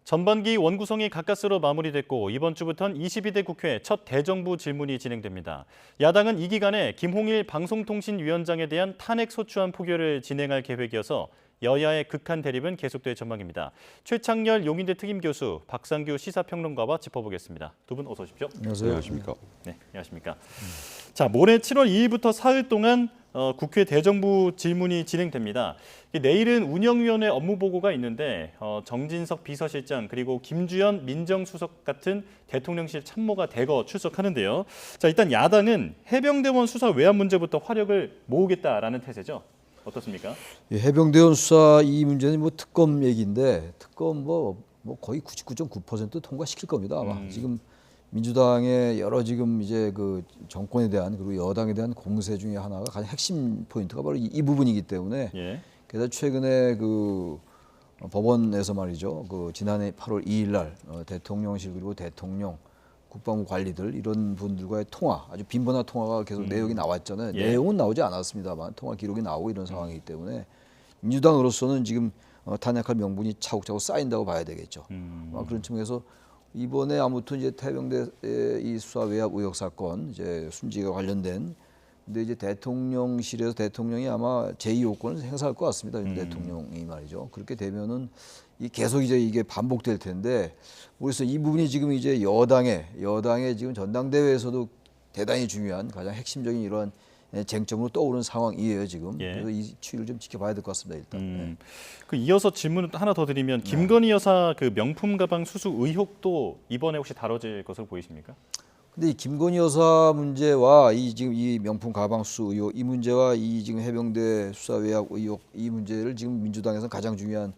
전반기 원구성이 가까스로 마무리됐고 이번 주부터는 22대 국회 첫 대정부 질문이 진행됩니다. 야당은 이 기간에 김홍일 방송통신위원장에 대한 탄핵 소추안 포결을 진행할 계획이어서 여야의 극한 대립은 계속될 전망입니다. 최창렬 용인대 특임교수, 박상규 시사평론가와 짚어보겠습니다. 두 분 어서 오십시오. 안녕하십니까. 네, 안녕하십니까. 자, 모레 7월 2일부터 사흘 동안 국회 대정부 질문이 진행됩니다. 내일은 운영위원회 업무보고가 있는데 정진석 비서실장 그리고 김주현 민정수석 같은 대통령실 참모가 대거 출석하는데요. 자, 일단 야당은 해병대원 수사 외압 문제부터 화력을 모으겠다라는 태세죠. 어떻습니까? 해병대원 수사 이 문제는 뭐 특검 얘기인데 특검 뭐 거의 99.9% 통과시킬 겁니다. 아마 지금 민주당의 여러 지금 이제 그 정권에 대한 그리고 여당에 대한 공세 중에 하나가 가장 핵심 포인트가 바로 이 부분이기 때문에 예. 게다가 최근에 그 법원에서 말이죠. 그 지난해 8월 2일 날 대통령실 그리고 대통령 국방부 관리들 이런 분들과의 통화, 아주 빈번한 통화가 계속 내용이 나왔잖아요. 예. 내용은 나오지 않았습니다만 통화 기록이 나오고 이런 상황이기 때문에 민주당으로서는 지금 탄핵할 명분이 차곡차곡 쌓인다고 봐야 되겠죠. 그런 측면에서 이번에 아무튼 이제 해병대 이 수사 외압 의혹 사건 이제 순직과 관련된 근데 이제 대통령실에서 대통령이 아마 제2요건을 행사할 것 같습니다. 윤 대통령이 말이죠. 그렇게 되면은 계속 이제 이게 반복될 텐데 그래서 이 부분이 지금 이제 여당의 지금 전당대회에서도 대단히 중요한 가장 핵심적인 이러한 쟁점으로 떠오르는 상황이에요 지금. 예. 그래서 이 추이를 좀 지켜봐야 될 것 같습니다 일단. 네. 그 이어서 질문을 하나 더 드리면 김건희 여사 그 명품 가방 수수 의혹도 이번에 혹시 다뤄질 것으로 보이십니까? 근데 이 김건희 여사 문제와 이 지금 이 명품 가방 수수 의혹 이 문제와 이 지금 해병대 수사 외압 의혹 이 문제를 지금 민주당에서는 가장 중요한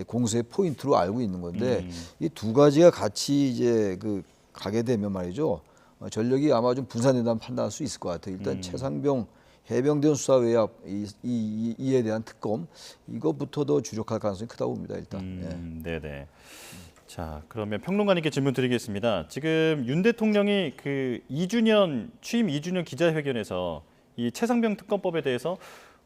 공세의 포인트로 알고 있는 건데 이 두 가지가 같이 이제 그 가게 되면 말이죠. 전력이 아마 좀 분산된다는 판단할 수 있을 것 같아요. 일단 최상병 해병대원 수사 외압 이에 대한 특검 이것부터 더 주력할 가능성이 크다고 봅니다. 일단. 네네. 자, 그러면 평론가님께 질문 드리겠습니다. 지금 윤 대통령이 그 취임 2주년 기자회견에서 이 최상병 특검법에 대해서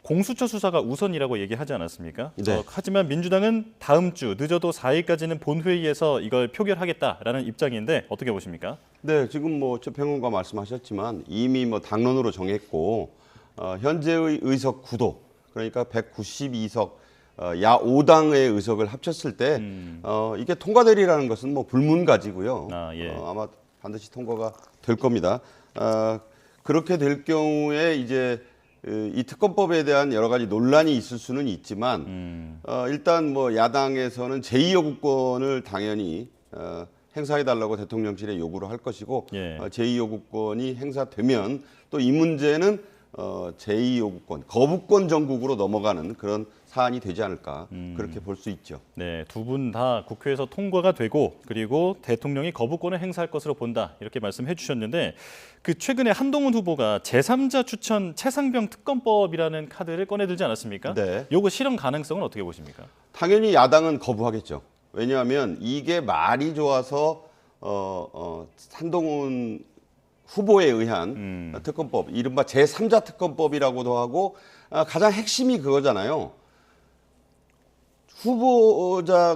공수처 수사가 우선이라고 얘기하지 않았습니까? 네. 하지만 민주당은 다음 주 늦어도 4일까지는 본회의에서 이걸 표결하겠다라는 입장인데 어떻게 보십니까? 네, 지금 뭐 최 평론가 말씀하셨지만 이미 뭐 당론으로 정했고 현재의 의석 구도 그러니까 192석 야 5당의 의석을 합쳤을 때 이게 통과되리라는 것은 뭐 불문가지고요. 예. 아마 반드시 통과가 될 겁니다. 그렇게 될 경우에 이제 이 특검법에 대한 여러 가지 논란이 있을 수는 있지만 일단 뭐 야당에서는 제2요구권을 당연히 행사해달라고 대통령실에 요구를 할 것이고 예. 제2요구권이 행사되면 또 이 문제는 제2요구권, 거부권 정국으로 넘어가는 그런 사안이 되지 않을까 그렇게 볼 수 있죠. 네, 두 분 다 국회에서 통과가 되고 그리고 대통령이 거부권을 행사할 것으로 본다 이렇게 말씀해 주셨는데 그 최근에 한동훈 후보가 제3자 추천 최상병 특검법이라는 카드를 꺼내들지 않았습니까? 네. 요거 실현 가능성은 어떻게 보십니까? 당연히 야당은 거부하겠죠. 왜냐하면 이게 말이 좋아서 한동훈 후보에 의한 특검법, 이른바 제3자 특검법이라고도 하고 가장 핵심이 그거잖아요.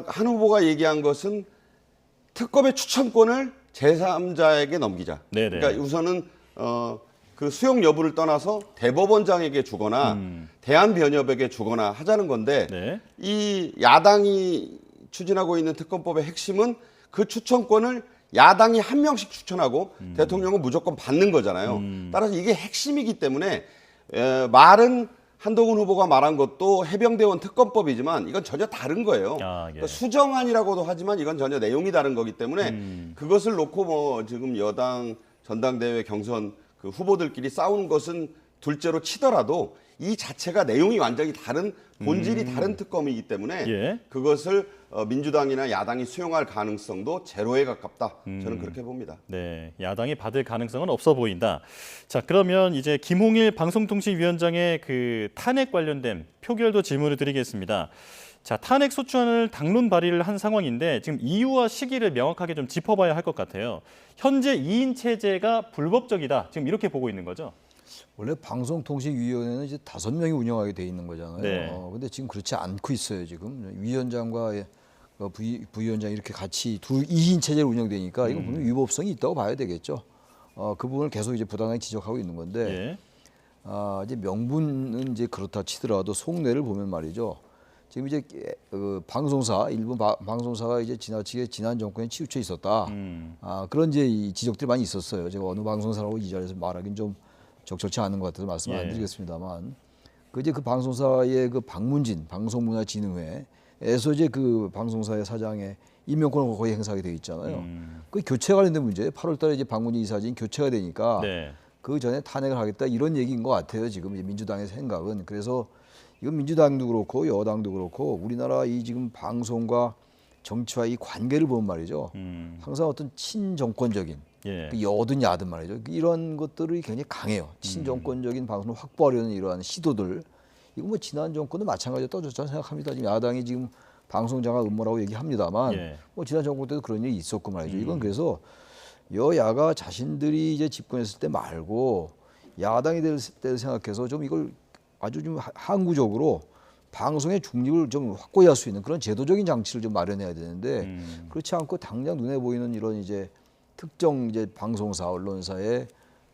한 후보가 얘기한 것은 특검의 추천권을 제3자에게 넘기자. 네네. 그러니까 우선은 그 수용 여부를 떠나서 대법원장에게 주거나 대한변협에게 주거나 하자는 건데 네. 이 야당이 추진하고 있는 특검법의 핵심은 그 추천권을 야당이 한 명씩 추천하고 대통령은 무조건 받는 거잖아요. 따라서 이게 핵심이기 때문에 말은 한동훈 후보가 말한 것도 해병대원 특검법이지만 이건 전혀 다른 거예요. 예. 그러니까 수정안이라고도 하지만 이건 전혀 내용이 다른 거기 때문에 그것을 놓고 뭐 지금 여당 전당대회 경선 그 후보들끼리 싸우는 것은 둘째로 치더라도 이 자체가 내용이 완전히 다른 본질이 다른 특검이기 때문에 예. 그것을 민주당이나 야당이 수용할 가능성도 제로에 가깝다. 저는 그렇게 봅니다. 네, 야당이 받을 가능성은 없어 보인다. 자, 그러면 이제 김홍일 방송통신위원장의 그 탄핵 관련된 표결도 질문을 드리겠습니다. 자, 탄핵 소추안을 당론 발의를 한 상황인데 지금 이유와 시기를 명확하게 좀 짚어봐야 할 것 같아요. 현재 2인 체제가 불법적이다. 지금 이렇게 보고 있는 거죠? 원래 방송통신위원회는 이제 5명이 운영하게 돼 있는 거잖아요. 네. 근데 지금 그렇지 않고 있어요. 지금 위원장과 부위원장 이렇게 같이 2인 체제로 운영되니까 이건 분명히 위법성이 있다고 봐야 되겠죠. 그 부분을 계속 이제 부당하게 지적하고 있는 건데 예. 이제 명분은 이제 그렇다 치더라도 속내를 보면 말이죠. 지금 이제 방송사 일부 방송사가 이제 지나치게 지난 정권에 치우쳐 있었다. 그런 이제 이 지적들이 많이 있었어요. 제가 어느 방송사라고 이 자리에서 말하기는 좀 적절치 않은 것 같아서 말씀 안 드리겠습니다만, 이제 그 방송사의 그 박문진 방송문화진흥회에서 이제 그 방송사의 사장의 임명권을 거의 행사하게 돼 있잖아요. 그 교체 관련된 문제, 8월달에 이제 박문진 이사진 교체가 되니까 네. 그 전에 탄핵을 하겠다 이런 얘기인 것 같아요. 지금 이제 민주당의 생각은. 그래서 이건 민주당도 그렇고 여당도 그렇고 우리나라 이 지금 방송과 정치와 이 관계를 보면 말이죠. 항상 어떤 친정권적인 예. 그 여든 야든 말이죠. 이런 것들이 굉장히 강해요. 친정권적인 방송을 확보하려는 이러한 시도들. 이거 뭐 지난 정권도 마찬가지였다고 저는 생각합니다. 지금 야당이 지금 방송 장악 음모라고 얘기합니다만 예. 뭐 지난 정권 때도 그런 일이 있었고 말이죠. 이건 그래서 여야가 자신들이 이제 집권했을 때 말고 야당이 될 때를 생각해서 좀 이걸 아주 좀 항구적으로 방송의 중립을 좀 확고히 할 수 있는 그런 제도적인 장치를 좀 마련해야 되는데 그렇지 않고 당장 눈에 보이는 이런 이제 특정 이제 방송사 언론사의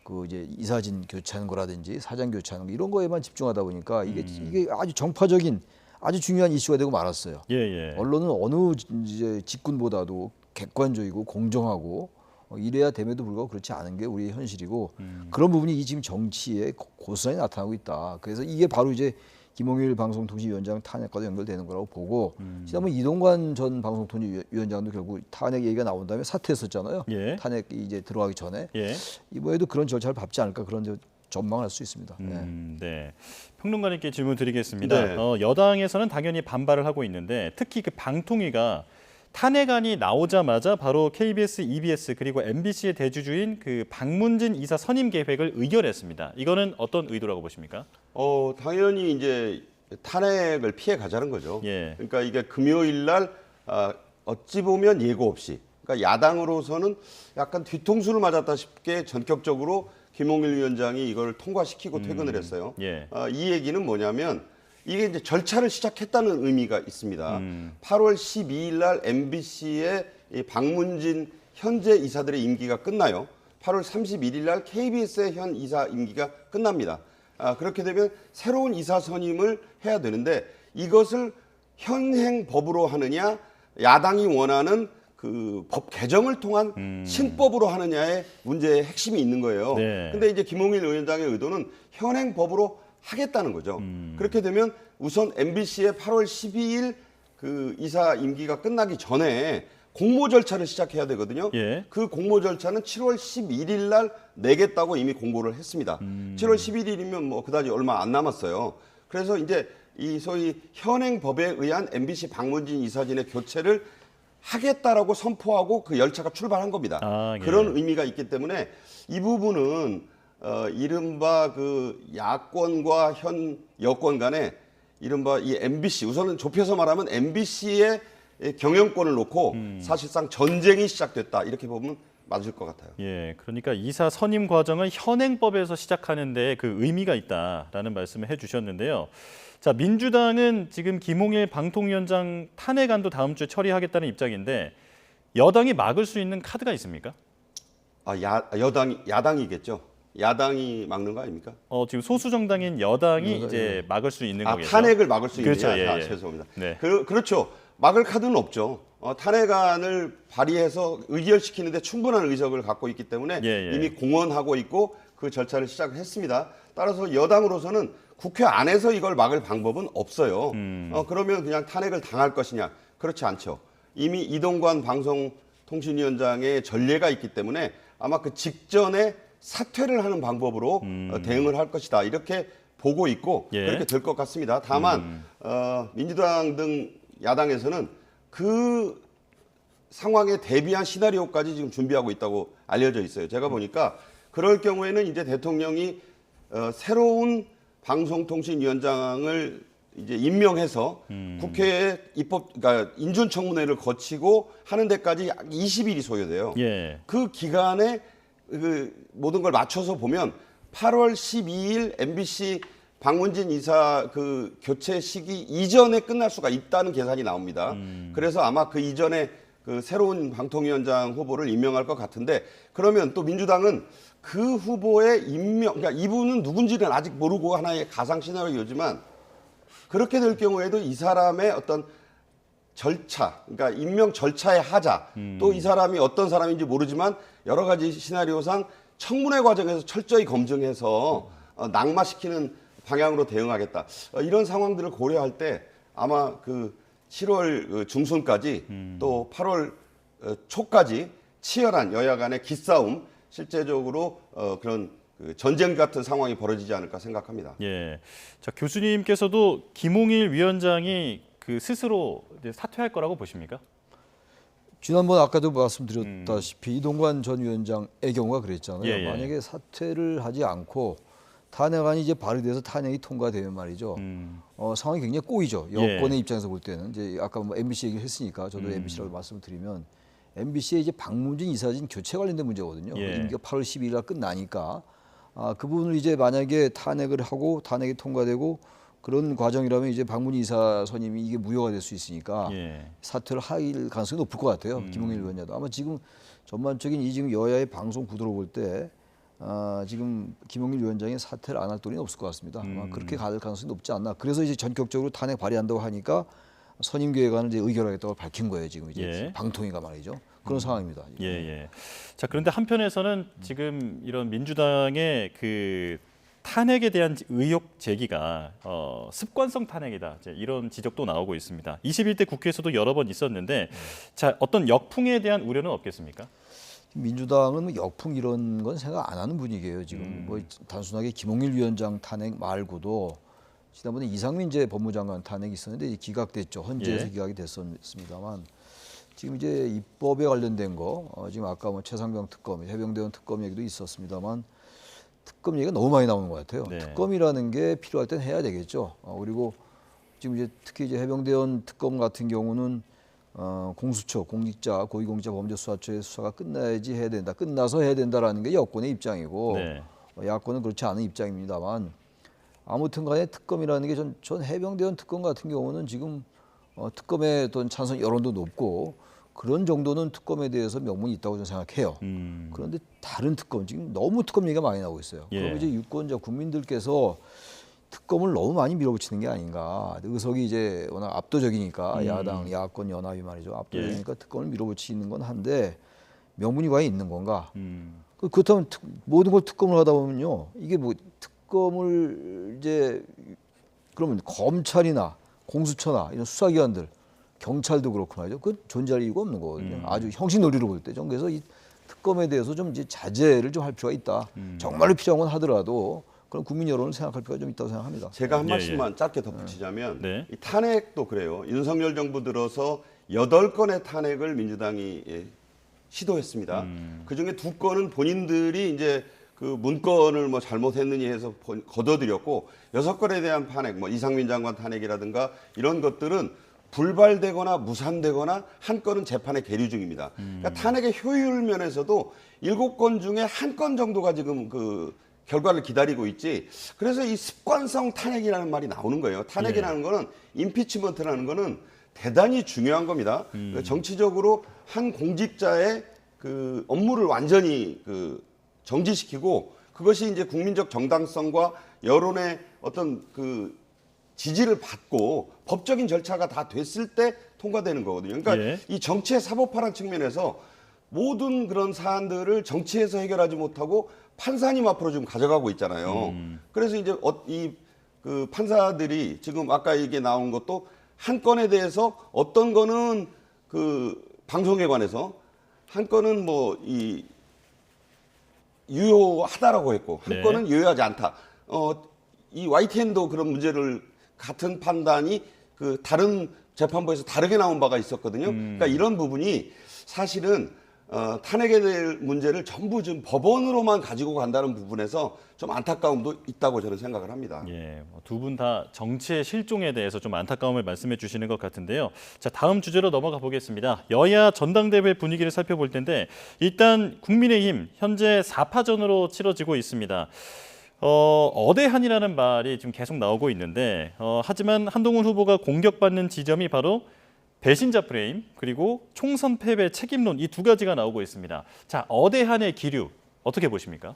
그 이제 이사진 교체하는 거라든지 사장 교체하는 거 이런 거에만 집중하다 보니까 이게 아주 정파적인 아주 중요한 이슈가 되고 말았어요. 예, 예. 언론은 어느 이제 직군보다도 객관적이고 공정하고 이래야 됨에도 불구하고 그렇지 않은 게 우리의 현실이고 그런 부분이 이 지금 정치에 고스란히 나타나고 있다. 그래서 이게 바로 이제 김홍일 방송통신위원장 탄핵과도 연결되는 거라고 보고 지난번 이동관 전 방송통신위원장도 결국 탄핵 얘기가 나온 다음에 사퇴했었잖아요. 예. 탄핵 이제 들어가기 전에 예. 이번에도 그런 절차를 밟지 않을까 그런 이제 전망을 할 수 있습니다. 네. 평론가님께 질문 드리겠습니다. 네. 여당에서는 당연히 반발을 하고 있는데 특히 그 방통위가 탄핵안이 나오자마자 바로 KBS, EBS 그리고 MBC의 대주주인 그 박문진 이사 선임 계획을 의결했습니다. 이거는 어떤 의도라고 보십니까? 당연히 이제 탄핵을 피해 가자는 거죠. 예. 그러니까 이게 금요일 날 어찌 보면 예고 없이, 그러니까 야당으로서는 약간 뒤통수를 맞았다 싶게 전격적으로 김홍일 위원장이 이걸 통과시키고 퇴근을 했어요. 예. 이 얘기는 뭐냐면 이게 이제 절차를 시작했다는 의미가 있습니다. 8월 12일 날 MBC의 이 박문진 현재 이사들의 임기가 끝나요. 8월 31일 날 KBS의 현 이사 임기가 끝납니다. 그렇게 되면 새로운 이사 선임을 해야 되는데 이것을 현행 법으로 하느냐, 야당이 원하는 그 법 개정을 통한 신법으로 하느냐의 문제의 핵심이 있는 거예요. 네. 근데 이제 김홍일 위원장의 의도는 현행 법으로 하겠다는 거죠. 그렇게 되면 우선 MBC의 8월 12일 그 이사 임기가 끝나기 전에 공모 절차를 시작해야 되거든요. 예. 그 공모 절차는 7월 11일 날 내겠다고 이미 공고를 했습니다. 7월 11일이면 뭐 그다지 얼마 안 남았어요. 그래서 이제 이 소위 현행 법에 의한 MBC 박문진 이사진의 교체를 하겠다라고 선포하고 그 열차가 출발한 겁니다. 예. 그런 의미가 있기 때문에 이 부분은 이른바 그 야권과 현 여권 간에 이른바 이 MBC, 우선은 좁혀서 말하면 MBC의 경영권을 놓고 사실상 전쟁이 시작됐다 이렇게 보면 맞을 것 같아요. 예, 그러니까 이사 선임 과정은 현행법에서 시작하는데 그 의미가 있다라는 말씀을 해주셨는데요. 자, 민주당은 지금 김홍일 방통위원장 탄핵안도 다음 주에 처리하겠다는 입장인데 여당이 막을 수 있는 카드가 있습니까? 야당이겠죠. 야당이 막는 거 아닙니까? 지금 소수 정당인 여당이 이제 막을 수 있는 거겠죠. 탄핵을 막을 수 그렇죠, 있느냐? 예, 예. 죄송합니다. 네. 그렇죠. 막을 카드는 없죠. 탄핵안을 발의해서 의결시키는데 충분한 의석을 갖고 있기 때문에 예, 예. 이미 공언하고 있고 그 절차를 시작했습니다. 따라서 여당으로서는 국회 안에서 이걸 막을 방법은 없어요. 그러면 그냥 탄핵을 당할 것이냐? 그렇지 않죠. 이미 이동관 방송통신위원장의 전례가 있기 때문에 아마 그 직전에 사퇴를 하는 방법으로 대응을 할 것이다. 이렇게 보고 있고 예. 그렇게 될 것 같습니다. 다만 민주당 등 야당에서는 그 상황에 대비한 시나리오까지 지금 준비하고 있다고 알려져 있어요. 제가 보니까 그럴 경우에는 이제 대통령이 새로운 방송통신위원장을 이제 임명해서 국회에 그러니까 인준청문회를 거치고 하는 데까지 약 20일이 소요돼요. 예. 그 기간에 그 모든 걸 맞춰서 보면 8월 12일 MBC 박문진 이사 그 교체 시기 이전에 끝날 수가 있다는 계산이 나옵니다. 그래서 아마 그 이전에 그 새로운 방통위원장 후보를 임명할 것 같은데 그러면 또 민주당은 그 후보의 임명, 그러니까 이분은 누군지는 아직 모르고 하나의 가상 시나리오지만 그렇게 될 경우에도 이 사람의 어떤 절차, 그러니까 임명 절차의 하자, 또 이 사람이 어떤 사람인지 모르지만 여러 가지 시나리오상 청문회 과정에서 철저히 검증해서 낙마시키는 방향으로 대응하겠다. 이런 상황들을 고려할 때 아마 그 7월 중순까지 또 8월 초까지 치열한 여야 간의 기싸움, 실제적으로 그런 그 전쟁 같은 상황이 벌어지지 않을까 생각합니다. 예. 자, 교수님께서도 김홍일 위원장이 그 스스로 이제 사퇴할 거라고 보십니까? 지난번 아까도 말씀드렸다시피 이동관 전 위원장의 경우가 그랬잖아요. 예, 예. 만약에 사퇴를 하지 않고 탄핵안이 이제 발의돼서 탄핵이 통과되면 말이죠. 상황이 굉장히 꼬이죠. 여권의 예. 입장에서 볼 때는 이제 아까 뭐 MBC 얘기를 했으니까 저도 MBC라고 말씀을 드리면 MBC의 이제 박문진 이사진 교체 관련된 문제거든요. 예. 임기가 8월 12일 날 끝나니까 그 부분을 이제 만약에 탄핵을 하고 탄핵이 통과되고 그런 과정이라면 이제 박문진 이사 선임이 이게 무효가 될 수 있으니까 예. 사퇴를 할 가능성이 높을 것 같아요. 김홍일 위원장도 아마 지금 전반적인 이 지금 여야의 방송 구도로 볼 때 지금 김홍일 위원장이 사퇴를 안 할 돈이 없을 것 같습니다. 아마 그렇게 갈 가능성이 높지 않나. 그래서 이제 전격적으로 탄핵 발의한다고 하니까 선임 계획안을 이제 의결하겠다고 밝힌 거예요. 지금 이제 예. 방통위가 말이죠. 그런 상황입니다. 예, 예. 자, 그런데 한편에서는 지금 이런 민주당의 그 탄핵에 대한 의혹 제기가 습관성 탄핵이다. 이제 이런 지적도 나오고 있습니다. 21대 국회에서도 여러 번 있었는데 자, 어떤 역풍에 대한 우려는 없겠습니까? 민주당은 뭐 역풍 이런 건 생각 안 하는 분위기예요. 지금 뭐 단순하게 김홍일 위원장 탄핵 말고도 지난번에 이상민 제 법무장관 탄핵이 있었는데 기각됐죠. 헌재에서 예. 기각이 됐습니다만 지금 이제 입법에 관련된 거 지금 아까 뭐 최상병 특검, 해병대원 특검 얘기도 있었습니다만 특검 얘기가 너무 많이 나오는 것 같아요. 네. 특검이라는 게 필요할 땐 해야 되겠죠. 그리고 지금 이제 특히 이제 해병대원 특검 같은 경우는 공수처, 공직자, 고위공직자 범죄수사처의 수사가 끝나야지 해야 된다. 끝나서 해야 된다라는 게 여권의 입장이고 네. 야권은 그렇지 않은 입장입니다만 아무튼간에 특검이라는 게 전 해병대원 특검 같은 경우는 지금 특검의 어떤 찬성 여론도 높고 그런 정도는 특검에 대해서 명분이 있다고 저는 생각해요. 그런데 다른 특검 지금 너무 특검 얘기가 많이 나오고 있어요. 예. 그럼 이제 유권자 국민들께서 특검을 너무 많이 밀어붙이는 게 아닌가. 의석이 이제 워낙 압도적이니까 야당, 야권 연합이 말이죠. 압도적이니까 특검을 밀어붙이는 건 한데 명분이 과연 있는 건가? 그렇다면 모든 걸 특검을 하다 보면요. 이게 뭐 특검을 이제 그러면 검찰이나 공수처나 이런 수사기관들 경찰도 그렇고 말이죠. 그 존재할 이유가 없는 거거든요. 아주 형식 논리로 볼 때. 좀 그래서 이 특검에 대해서 좀 이제 자제를 좀 할 필요가 있다. 정말로 필요한 건 하더라도 그런 국민 여론을 생각할 필요가 좀 있다고 생각합니다. 제가 한 예, 말씀만 짧게 덧붙이자면 네. 이 탄핵도 그래요. 윤석열 정부 들어서 8건의 탄핵을 민주당이 시도했습니다. 그중에 2건은 본인들이 이제 그 문건을 뭐 잘못했느니 해서 거둬들였고 6건에 대한 탄핵, 뭐 이상민 장관 탄핵이라든가 이런 것들은 불발되거나 무산되거나 한 건은 재판에 계류 중입니다. 그러니까 탄핵의 효율 면에서도 7건 중에 1건 정도가 지금 그 결과를 기다리고 있지. 그래서 이 습관성 탄핵이라는 말이 나오는 거예요. 탄핵이라는 거는 임피치먼트라는 거는 대단히 중요한 겁니다. 그러니까 정치적으로 한 공직자의 그 업무를 완전히 그 정지시키고 그것이 이제 국민적 정당성과 여론의 어떤 그 지지를 받고 법적인 절차가 다 됐을 때 통과되는 거거든요. 그러니까 예. 이 정치의 사법화라는 측면에서 모든 그런 사안들을 정치에서 해결하지 못하고 판사님 앞으로 지금 가져가고 있잖아요. 그래서 이제 이 그 판사들이 지금 아까 이게 나온 것도 한 건에 대해서 어떤 거는 그 방송에 관해서 한 건은 뭐 이 유효하다라고 했고 한 네. 건은 유효하지 않다. 이 YTN도 그런 문제를 같은 판단이 그 다른 재판부에서 다르게 나온 바가 있었거든요. 그러니까 이런 부분이 사실은 탄핵에 대한 문제를 전부 좀 법원으로만 가지고 간다는 부분에서 좀 안타까움도 있다고 저는 생각을 합니다. 예, 두 분 다 정치의 실종에 대해서 좀 안타까움을 말씀해 주시는 것 같은데요. 자, 다음 주제로 넘어가 보겠습니다. 여야 전당대회 분위기를 살펴볼 텐데 일단 국민의힘 현재 4파전으로 치러지고 있습니다. 어대한이라는 말이 지금 계속 나오고 있는데 하지만 한동훈 후보가 공격받는 지점이 바로 배신자 프레임 그리고 총선 패배 책임론 이 두 가지가 나오고 있습니다. 자, 어대한의 기류 어떻게 보십니까?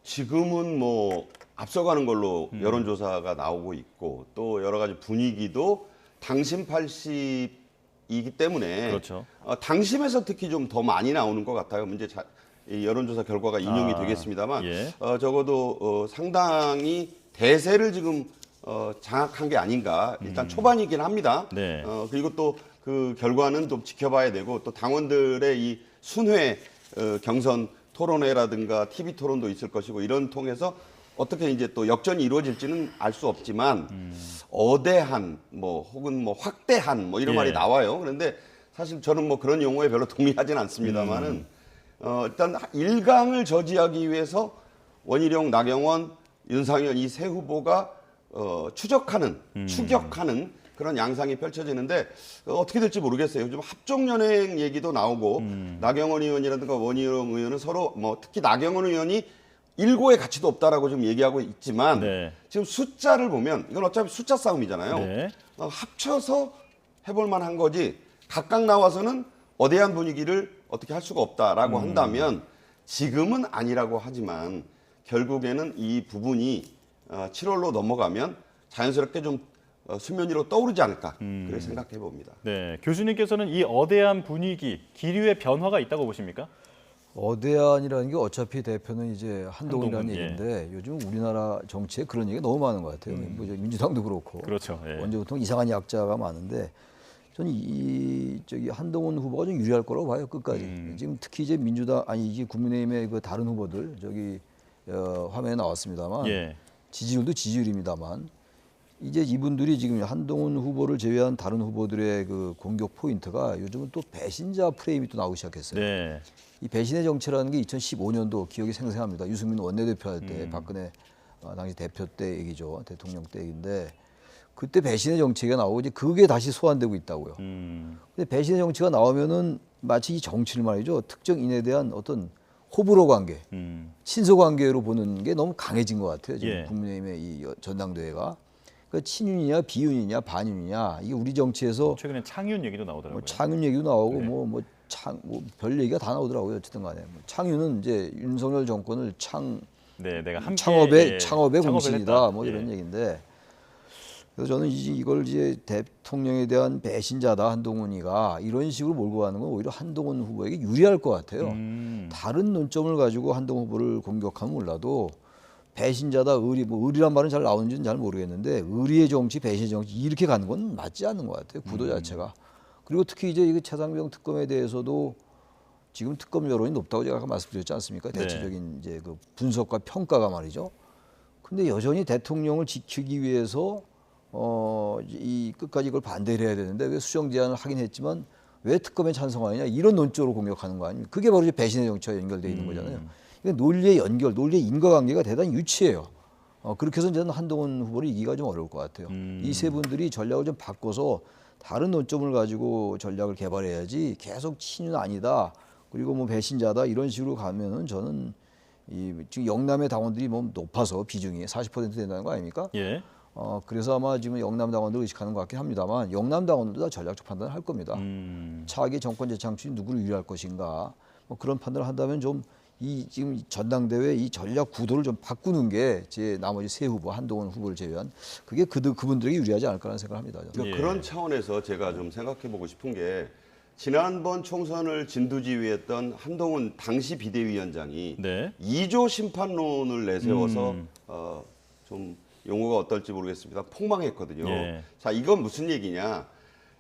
지금은 뭐 앞서가는 걸로 여론조사가 나오고 있고 또 여러 가지 분위기도 당심 80이기 때문에 그렇죠. 당심에서 특히 좀 더 많이 나오는 것 같아요. 이제 이 여론조사 결과가 인용이 되겠습니다만 예. 적어도 상당히 대세를 지금 장악한 게 아닌가. 일단 초반이긴 합니다. 네. 그리고 또 그 결과는 좀 지켜봐야 되고 또 당원들의 이 순회 경선 토론회라든가 TV 토론도 있을 것이고 이런 통해서 어떻게 이제 또 역전이 이루어질지는 알 수 없지만 어대한 뭐 혹은 뭐 확대한 뭐 이런 예. 말이 나와요. 그런데 사실 저는 뭐 그런 용어에 별로 동의하진 않습니다만은 일단 일강을 저지하기 위해서 원희룡, 나경원, 윤상현 이 세 후보가 추적하는, 추격하는 그런 양상이 펼쳐지는데 어떻게 될지 모르겠어요. 요즘 합종연행 얘기도 나오고 나경원 의원이라든가 원희룡 의원은 서로 뭐 특히 나경원 의원이 일고의 가치도 없다라고 좀 얘기하고 있지만 네. 지금 숫자를 보면 이건 어차피 숫자 싸움이잖아요. 네. 합쳐서 해볼 만한 거지 각각 나와서는 어대한 분위기를 어떻게 할 수가 없다라고 한다면 지금은 아니라고 하지만 결국에는 이 부분이 7월로 넘어가면 자연스럽게 좀 수면 위로 떠오르지 않을까 그렇게 생각해 봅니다. 네, 교수님께서는 이 어대한 분위기, 기류의 변화가 있다고 보십니까? 어대한이라는 게 어차피 대표는 이제 한동훈이라는 한동훈, 예. 얘기인데 요즘 우리나라 정치에 그런 얘기가 너무 많은 것 같아요. 뭐 이제 민주당도 그렇고 그렇죠. 예. 언제부터 이상한 약자가 많은데 저는 저기 한동훈 후보가 좀 유리할 거라고 봐요 끝까지. 지금 특히 이제 민주당 아니 이게 국민의힘의 그 다른 후보들 저기 화면에 나왔습니다만 예. 지지율도 지지율입니다만 이제 이분들이 지금 한동훈 후보를 제외한 다른 후보들의 그 공격 포인트가 요즘은 또 배신자 프레임이 또 나오기 시작했어요. 네. 이 배신의 정치라는 게 2015년도 기억이 생생합니다. 유승민 원내대표 할 때 박근혜 당시 대표 때 얘기죠. 대통령 때 얘기인데 그때 배신의 정치가 나오고 이제 그게 다시 소환되고 있다고요. 근데 배신의 정치가 나오면은 마치 이 정치를 말이죠. 특정 인에 대한 어떤 호불호 관계, 친소 관계로 보는 게 너무 강해진 것 같아요. 지금 예. 국민의힘의 이 전당대회가. 그 친윤이냐 비윤이냐 반윤이냐 이게 우리 정치에서 최근에 창윤 얘기도 나오더라고요. 뭐 창윤 얘기도 나오고 네. 별 얘기가 다 나오더라고요. 어쨌든 간에 뭐 창윤은 이제 윤석열 정권을 네, 내가 함께 창업의 창업을 공신이다 했다. 뭐 이런 예. 얘기인데 그래서 저는 이걸 이제 대통령에 대한 배신자다 한동훈이가 이런 식으로 몰고 가는 건 오히려 한동훈 후보에게 유리할 것 같아요. 다른 논점을 가지고 한동훈 후보를 공격하면 몰라도 배신자다 의리 뭐 의리란 말은 잘 나오는지는 잘 모르겠는데 의리의 정치 배신의 정치 이렇게 가는 건 맞지 않는 것 같아요. 구도 자체가. 그리고 특히 이제 이 최상병 특검에 대해서도 지금 특검 여론이 높다고 제가 아까 말씀드렸지 않습니까? 네. 대체적인 이제 그 분석과 평가가 말이죠. 근데 여전히 대통령을 지키기 위해서 이 끝까지 이걸 반대를 해야 되는데 왜 수정 제안을 하긴 했지만 왜 특검에 찬성하느냐 이런 논조로 공격하는 거 아닙니까? 그게 바로 이제 배신의 정치와 연결되어 있는 거잖아요. 그러니까 논리의 연결, 논리의 인과관계가 대단히 유치해요. 그렇게 해서 저는 한동훈 후보를 이기기가 좀 어려울 것 같아요. 이 세 분들이 전략을 좀 바꿔서 다른 논점을 가지고 전략을 개발해야지 계속 친윤 아니다. 그리고 뭐 배신자다 이런 식으로 가면은 저는 지금 영남의 당원들이 뭐 높아서 비중이 40% 된다는 거 아닙니까? 예. 그래서 아마 지금 영남 당원들 의식하는 것 같긴 합니다만 영남 당원들도 다 전략적 판단을 할 겁니다. 차기 정권 재창출이 누구를 유리할 것인가 뭐 그런 판단을 한다면 좀 지금 전당대회 이 전략 구도를 좀 바꾸는 게 제 나머지 세 후보 한동훈 후보를 제외한 그게 그분들에게 유리하지 않을까라는 생각을 합니다. 저는. 예. 그런 차원에서 제가 좀 생각해보고 싶은 게 지난번 총선을 진두지휘했던 한동훈 당시 비대위원장이 네. 2조 심판론을 내세워서 좀 용어가 어떨지 모르겠습니다. 폭망했거든요. 예. 자, 이건 무슨 얘기냐?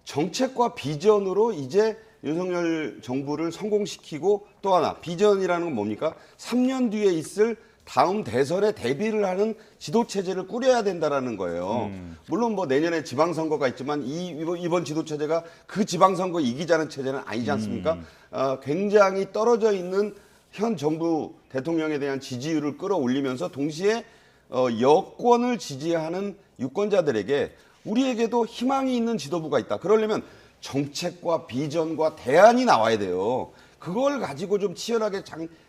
정책과 비전으로 이제 윤석열 정부를 성공시키고 또 하나 비전이라는 건 뭡니까? 3년 뒤에 있을 다음 대선에 대비를 하는 지도 체제를 꾸려야 된다라는 거예요. 물론 뭐 내년에 지방선거가 있지만 이번 지도 체제가 그 지방선거 이기자는 체제는 아니지 않습니까? 굉장히 떨어져 있는 현 정부 대통령에 대한 지지율을 끌어올리면서 동시에 여권을 지지하는 유권자들에게 우리에게도 희망이 있는 지도부가 있다. 그러려면 정책과 비전과 대안이 나와야 돼요. 그걸 가지고 좀 치열하게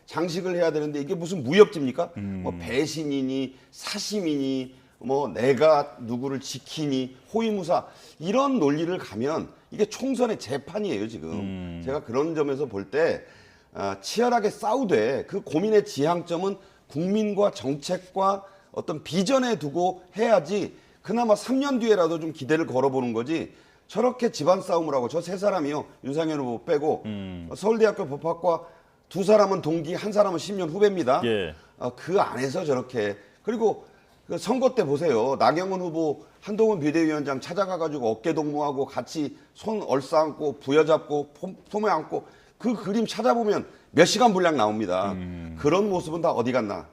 장식을 해야 되는데 이게 무슨 무협지입니까? 뭐 배신이니 사심이니 뭐 내가 누구를 지키니 호위무사 이런 논리를 가면 이게 총선의 재판이에요 지금. 제가 그런 점에서 볼 때 치열하게 싸우되 그 고민의 지향점은 국민과 정책과 어떤 비전에 두고 해야지 그나마 3년 뒤에라도 좀 기대를 걸어보는 거지 저렇게 집안 싸움을 하고 저 세 사람이요 윤상현 후보 빼고 서울대학교 법학과 두 사람은 동기 한 사람은 10년 후배입니다. 예. 그 안에서 저렇게 그리고 그 선거 때 보세요. 나경원 후보 한동훈 비대위원장 찾아가가지고 어깨 동무하고 같이 손 얼싸안고 부여잡고 품에 안고 그 그림 찾아보면 몇 시간 분량 나옵니다. 그런 모습은 다 어디 갔나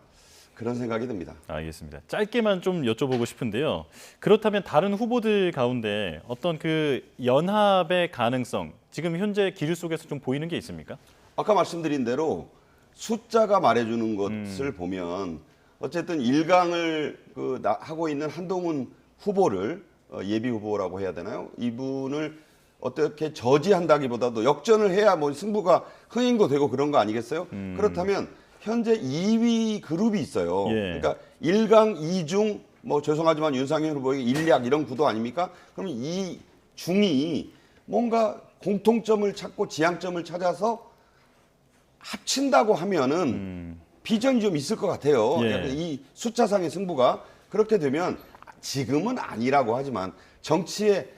그런 생각이 듭니다. 알겠습니다. 짧게만 좀 여쭤보고 싶은데요. 그렇다면 다른 후보들 가운데 어떤 그 연합의 가능성 지금 현재 기류 속에서 좀 보이는 게 있습니까? 아까 말씀드린 대로 숫자가 말해주는 것을 보면 어쨌든 1강을 하고 있는 한동훈 후보를 예비 후보라고 해야 되나요? 이분을 어떻게 저지한다기보다도 역전을 해야 뭐 승부가 흥행도 되고 그런 거 아니겠어요? 그렇다면 현재 2위 그룹이 있어요. 예. 그러니까 1강, 2중 뭐 죄송하지만 윤상현 후보에게 일약 이런 구도 아닙니까? 그러면 이 중이 뭔가 공통점을 찾고 지향점을 찾아서 합친다고 하면은 비전이 좀 있을 것 같아요. 예. 약간 이 숫자상의 승부가 그렇게 되면 지금은 아니라고 하지만 정치에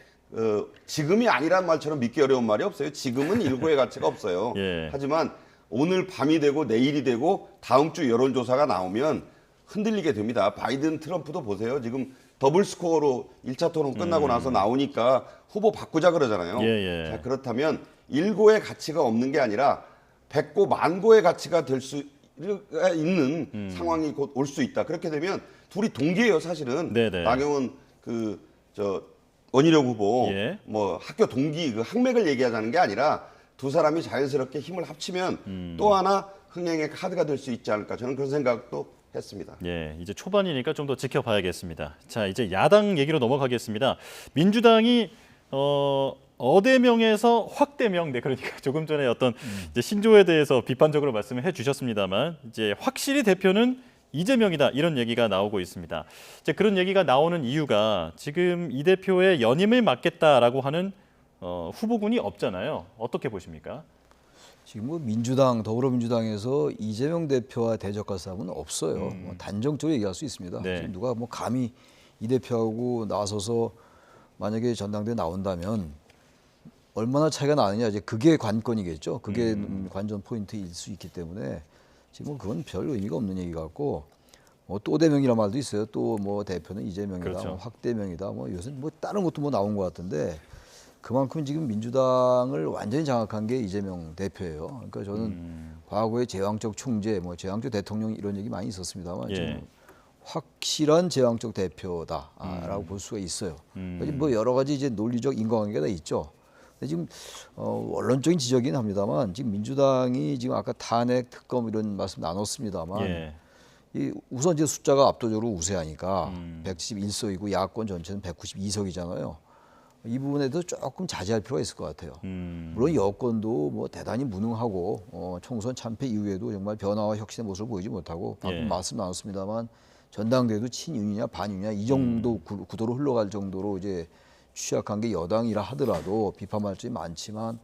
지금이 아니란 말처럼 믿기 어려운 말이 없어요. 지금은 일고의 가치가 없어요. 예. 하지만 오늘 밤이 되고 내일이 되고 다음 주 여론조사가 나오면 흔들리게 됩니다. 바이든 트럼프도 보세요. 지금 더블 스코어로 1차 토론 끝나고 나서 나오니까 후보 바꾸자 그러잖아요. 예, 예. 자, 그렇다면 일고의 가치가 없는 게 아니라 백고 만고의 가치가 될 수 있는 상황이 곧 올 수 있다. 그렇게 되면 둘이 동기예요, 사실은. 네네. 나경원 원희룡 후보 예. 뭐 학교 동기 그 학맥을 얘기하자는 게 아니라 두 사람이 자연스럽게 힘을 합치면 또 하나 흥행의 카드가 될 수 있지 않을까 저는 그런 생각도 했습니다. 예, 이제 초반이니까 좀 더 지켜봐야겠습니다. 자, 이제 야당 얘기로 넘어가겠습니다. 민주당이 어대명에서 확대명, 네, 그러니까 조금 전에 어떤 이제 신조에 대해서 비판적으로 말씀을 해주셨습니다만 이제 확실히 대표는 이재명이다 이런 얘기가 나오고 있습니다. 이제 그런 얘기가 나오는 이유가 지금 이 대표의 연임을 맡겠다라고 하는 후보군이 없잖아요. 어떻게 보십니까? 지금 뭐 민주당, 더불어민주당에서 이재명 대표와 대적할 사람은 없어요. 뭐 단정적으로 얘기할 수 있습니다. 네. 지금 누가 뭐 감히 이 대표하고 나서서 만약에 전당대회 나온다면 얼마나 차이가 나느냐 이제 그게 관건이겠죠. 그게 관전 포인트일 수 있기 때문에 지금 그건 별 의미가 없는 얘기 같고 뭐 또 대명이란 말도 있어요. 또 뭐 대표는 이재명이다, 그렇죠. 뭐 확대명이다. 뭐 요새 뭐 다른 것도 뭐 나온 것 같은데 그만큼 지금 민주당을 완전히 장악한 게 이재명 대표예요. 그러니까 저는 과거에 제왕적 총재, 뭐 제왕적 대통령 이런 얘기 많이 있었습니다만 예. 지금 확실한 제왕적 대표다라고 볼 수가 있어요. 뭐 여러 가지 이제 논리적 인과관계가 있죠. 근데 지금 언론적인 지적이긴 합니다만 지금 민주당이 지금 아까 탄핵 특검 이런 말씀 나눴습니다만 예. 이 우선 이제 숫자가 압도적으로 우세하니까 111석이고 야권 전체는 192석이잖아요. 이 부분에도 조금 자제할 필요가 있을 것 같아요. 물론 여권도 뭐 대단히 무능하고 총선 참패 이후에도 정말 변화와 혁신의 모습을 보이지 못하고 방금 예. 말씀 나눴습니다만 전당대회도 친윤이냐 반윤이냐 이 정도 구도로 흘러갈 정도로 이제 취약한 게 여당이라 하더라도 비판할 점이 많지만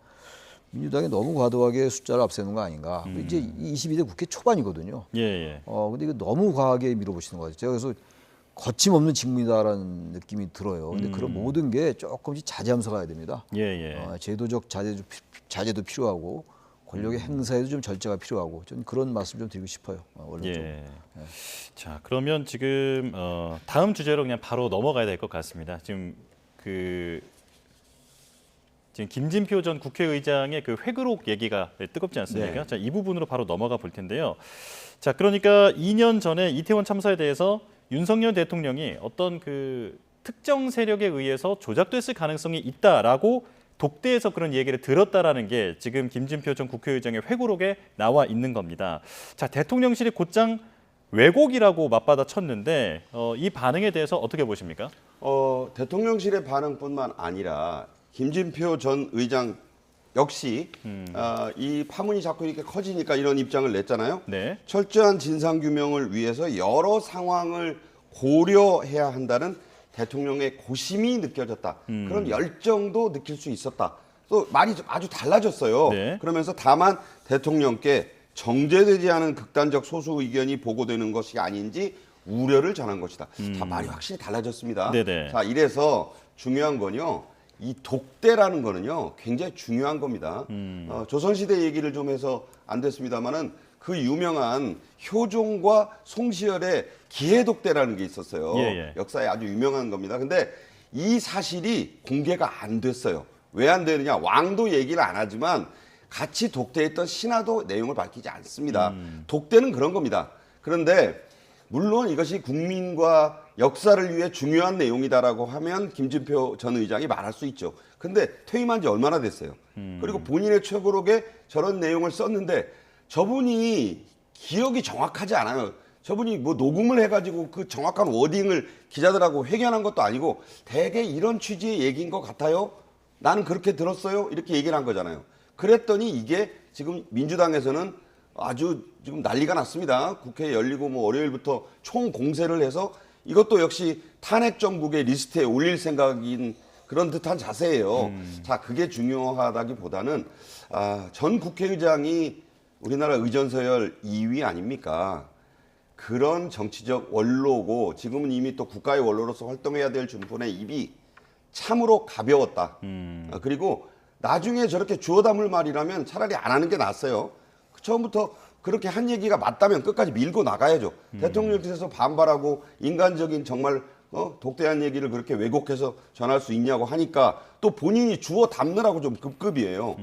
민주당이 너무 과도하게 숫자를 앞세우는 거 아닌가. 이제 22대 국회 초반이거든요. 예, 예. 근데 이거 너무 과하게 밀어붙이는 것 같아요. 제가 그래서 거침없는 직무이다라는 느낌이 들어요. 근데 그런 모든 게 조금씩 자제하면서 가야 됩니다. 예, 예. 제도적 자제도 필요하고 권력의 행사에도 좀 절제가 필요하고 저는 그런 말씀 좀 드리고 싶어요. 원론적으로. 예. 자, 그러면 지금 다음 주제로 그냥 바로 넘어가야 될 것 같습니다. 지금 지금 김진표 전 국회의장의 그 회고록 얘기가 뜨겁지 않습니까? 네. 자, 이 부분으로 바로 넘어가 볼 텐데요. 자, 그러니까 2년 전에 이태원 참사에 대해서 윤석열 대통령이 어떤 그 특정 세력에 의해서 조작됐을 가능성이 있다라고 독대에서 그런 얘기를 들었다라는 게 지금 김진표 전 국회의장의 회고록에 나와 있는 겁니다. 자, 대통령실이 곧장 왜곡이라고 맞받아 쳤는데 이 반응에 대해서 어떻게 보십니까? 대통령실의 반응뿐만 아니라 김진표 전 의장 역시 이 파문이 자꾸 이렇게 커지니까 이런 입장을 냈잖아요. 네. 철저한 진상 규명을 위해서 여러 상황을 고려해야 한다는 대통령의 고심이 느껴졌다. 그런 열정도 느낄 수 있었다. 또 말이 아주 달라졌어요. 네. 그러면서 다만 대통령께 정제되지 않은 극단적 소수 의견이 보고되는 것이 아닌지 우려를 전한 것이다. 자, 말이 확실히 달라졌습니다. 네네. 자, 이래서 중요한 건요. 이 독대라는 거는요. 굉장히 중요한 겁니다. 조선시대 얘기를 좀 해서 안 됐습니다만은 그 유명한 효종과 송시열의 기해독대라는 게 있었어요. 예, 예. 역사에 아주 유명한 겁니다. 근데 이 사실이 공개가 안 됐어요. 왜 안 되느냐? 왕도 얘기를 안 하지만 같이 독대했던 신하도 내용을 밝히지 않습니다. 독대는 그런 겁니다. 그런데 물론 이것이 국민과 역사를 위해 중요한 내용이다라고 하면 김진표 전 의장이 말할 수 있죠. 근데 퇴임한 지 얼마나 됐어요. 그리고 본인의 최고록에 저런 내용을 썼는데 저분이 기억이 정확하지 않아요. 저분이 뭐 녹음을 해가지고 그 정확한 워딩을 기자들하고 회견한 것도 아니고 대개 이런 취지의 얘기인 것 같아요. 나는 그렇게 들었어요. 이렇게 얘기를 한 거잖아요. 그랬더니 이게 지금 민주당에서는 아주 지금 난리가 났습니다. 국회 열리고 뭐 월요일부터 총 공세를 해서 이것도 역시 탄핵 정국의 리스트에 올릴 생각인 그런 듯한 자세예요. 자, 그게 중요하다기보다는 전 국회의장이 우리나라 의전서열 2위 아닙니까? 그런 정치적 원로고 지금은 이미 또 국가의 원로로서 활동해야 될 분의 입이 참으로 가벼웠다. 그리고 나중에 저렇게 주워 담을 말이라면 차라리 안 하는 게 낫어요. 처음부터 그렇게 한 얘기가 맞다면 끝까지 밀고 나가야죠. 대통령께서 반발하고 인간적인 정말 독대한 얘기를 그렇게 왜곡해서 전할 수 있냐고 하니까 또 본인이 주워 담느라고 좀 급급이에요.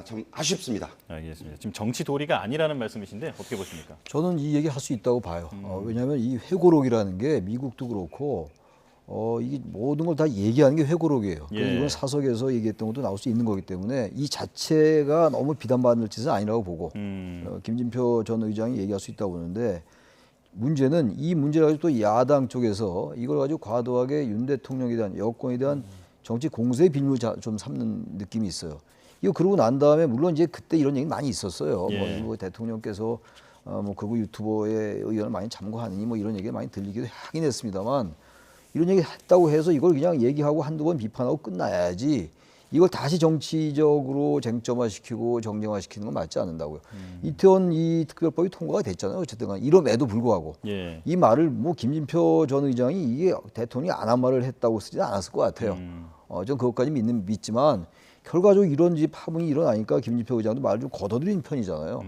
참 아쉽습니다. 알겠습니다. 지금 정치 도리가 아니라는 말씀이신데 어떻게 보십니까? 저는 이 얘기 할 수 있다고 봐요. 왜냐하면 이 회고록이라는 게 미국도 그렇고 이게 모든 걸 다 얘기하는 게 회고록이에요. 예. 그래서 이건 사석에서 얘기했던 것도 나올 수 있는 거기 때문에 이 자체가 너무 비난받을 짓은 아니라고 보고 김진표 전 의장이 얘기할 수 있다고 보는데 문제는 이 문제를 가지고 또 야당 쪽에서 이걸 가지고 과도하게 윤 대통령에 대한 여권에 대한 정치 공세의 빌미를 좀 삼는 느낌이 있어요. 이거 그러고 난 다음에 물론 이제 그때 이런 얘기 많이 있었어요. 예. 뭐 대통령께서 뭐 극우 유튜버의 의견을 많이 참고하느니 뭐 이런 얘기가 많이 들리기도 하긴 했습니다만 이런 얘기 했다고 해서 이걸 그냥 얘기하고 한두 번 비판하고 끝나야지 이걸 다시 정치적으로 쟁점화시키고 정쟁화시키는 건 맞지 않는다고요. 이태원 이 특별법이 통과가 됐잖아요. 어쨌든 간에 이럼에도 불구하고 예. 이 말을 뭐 김진표 전 의장이 이게 대통령이 안 한 말을 했다고 쓰지는 않았을 것 같아요. 전 그것까지 믿지만 결과적으로 이런 파문이 일어나니까 김진표 의장도 말을 좀 걷어들이는 편이잖아요.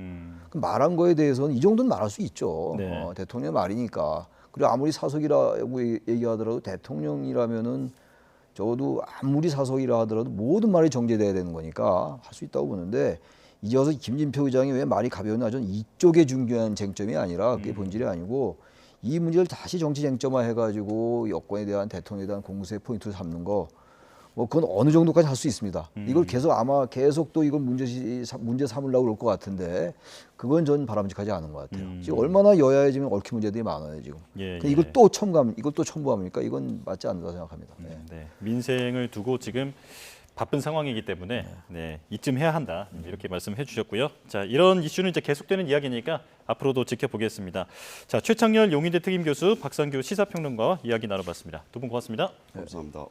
그럼 말한 거에 대해서는 이 정도는 말할 수 있죠. 네. 대통령의 말이니까. 그리고 아무리 사석이라고 얘기하더라도 대통령이라면은 적어도 아무리 사석이라 하더라도 모든 말이 정제돼야 되는 거니까 할 수 있다고 보는데 이제 와서 김진표 의장이 왜 말이 가벼웠나 저는 이쪽에 중요한 쟁점이 아니라 그게 본질이 아니고 이 문제를 다시 정치 쟁점화 해가지고 여권에 대한 대통령에 대한 공세 포인트를 삼는 거 뭐 그건 어느 정도까지 할 수 있습니다. 이걸 아마 계속 또 이걸 문제 삼으려고 그럴 것 같은데 그건 전 바람직하지 않은 것 같아요. 지금 얼마나 여야에 지금 얽힌 문제들이 많아요 지금. 예, 근데 이걸 또 첨부합니까? 이건 맞지 않는다 생각합니다. 네. 네. 민생을 두고 지금 바쁜 상황이기 때문에 네, 이쯤 해야 한다 이렇게 말씀해 주셨고요. 자, 이런 이슈는 이제 계속되는 이야기니까 앞으로도 지켜보겠습니다. 자, 최창렬 용인대 특임 교수, 박상규 시사평론가와 이야기 나눠봤습니다. 두 분 고맙습니다. 감사합니다.